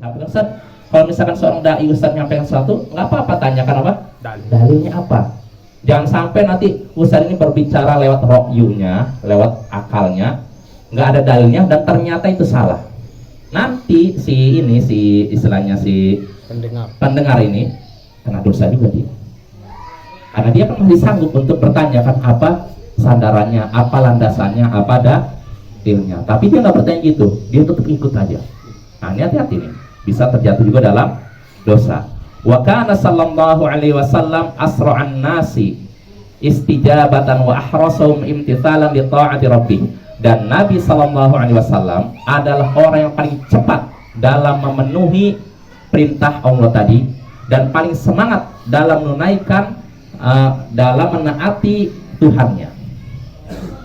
Nah, Ustaz, kalau misalkan seorang dai Ustaz nyampaikan sesuatu, nggak apa-apa, tanyakan apa? Dalilnya apa? Jangan sampai nanti Ustaz ini berbicara lewat rokyunya, lewat akalnya, nggak ada dalilnya dan ternyata itu salah. Nanti si istilahnya si pendengar ini kena dosa juga dia. Karena dia kan masih sanggup untuk bertanya kan apa sandarannya, apa landasannya, apa dalilnya. Tapi dia nggak bertanya gitu, dia tetap ikut aja. Nah, ini hati-hati nih, bisa terjatuh juga dalam dosa. Wa kana sallallahu alaihi wasallam asra'an nasi istijabatan wa ahrasahum imtithalan li ta'ati rabbih. Dan Nabi sallallahu alaihi wasallam adalah orang yang paling cepat dalam memenuhi perintah Allah tadi dan paling semangat dalam menunaikan dalam menaati Tuhannya.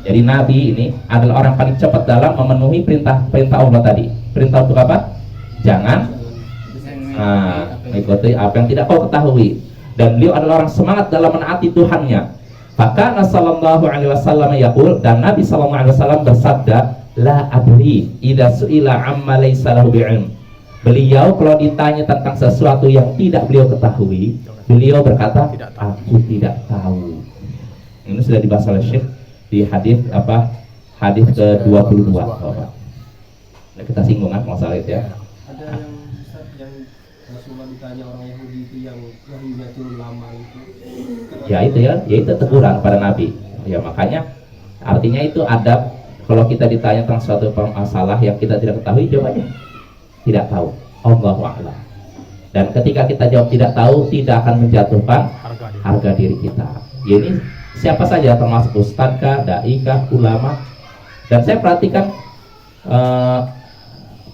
Jadi Nabi ini adalah orang paling cepat dalam memenuhi perintah Allah tadi. Perintah untuk apa? Jangan mengikuti apa yang tidak kau ketahui. Dan beliau adalah orang semangat dalam menaati Tuhannya. Maka Sallallahu alaihi wasallam yaqul, dan Nabi sallallahu alaihi wasallam bersabda, la adri idza su'ila amma laysa lahu bi'ilm. Beliau kalau ditanya tentang sesuatu yang tidak beliau ketahui, beliau berkata, aku tidak tahu. Ini sudah dibahas oleh Syekh di hadis hadis ke-22. Nah, kita singgung kan masalah itu ya. Ada yang Rasulullah ditanya orang Yahudi itu yang wahyunya turun lama itu. Ya itu ya, itu teguran pada Nabi. Ya makanya artinya itu adab kalau kita ditanya tentang suatu masalah yang kita tidak ketahui, jawabnya tidak tahu. Allahu a'lam. Dan ketika kita jawab tidak tahu, tidak akan menjatuhkan harga diri kita. Ini siapa saja, termasuk ustadzkah, daikah, ulama. Dan saya perhatikan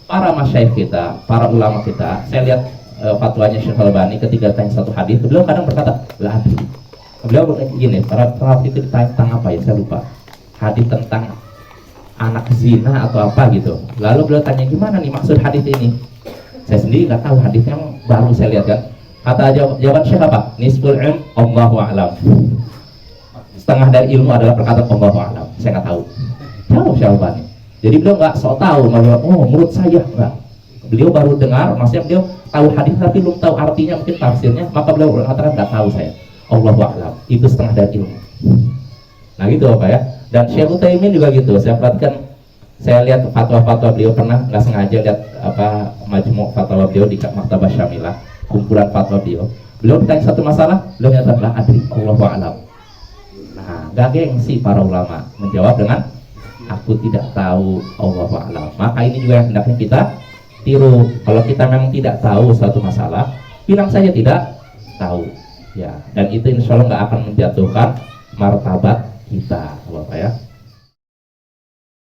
para masyayikh kita, para ulama kita. Saya lihat fatwanya Syekh Al-Albani ketika tanya satu hadis, beliau kadang berkata, la adri. Beliau begini, para itu ditanya tentang apa ya, saya lupa. Hadis tentang anak zina atau apa gitu. Lalu beliau tanya, gimana nih maksud hadis ini? Saya sendiri nggak tahu, hadisnya baru saya lihat kan. Kata jawaban Syekh apa? Nisful ilm, Allahu a'lam. Setengah dari ilmu adalah perkataan Allahu a'lam. Saya nggak tahu. Jawab Syekh Al-Albani. Jadi beliau nggak sok tahu, menurut saya enggak. Beliau baru dengar, maksudnya beliau tahu hadis tapi belum tahu artinya, mungkin tafsirnya, maka beliau mengatakan nggak tahu saya. Allahu a'lam. Itu setengah dari ilmu. Nah gitu Bapak ya. Dan Syekh Utsaimin juga gitu. Saya perhatikan, saya lihat fatwa-fatwa beliau, pernah nggak sengaja lihat majmu' fatwa beliau di Maktabah Syamilah, kumpulan fatwa beliau. Beliau ditanya satu masalah, beliau nyatakan la adri, Allahu a'lam. Nah, gak gengsi para ulama menjawab dengan aku tidak tahu, Allahu a'lam. Maka ini juga yang hendaknya kita tiru. Kalau kita memang tidak tahu suatu masalah, bilang saja tidak tahu. Ya, dan itu insya Allah nggak akan menjatuhkan martabat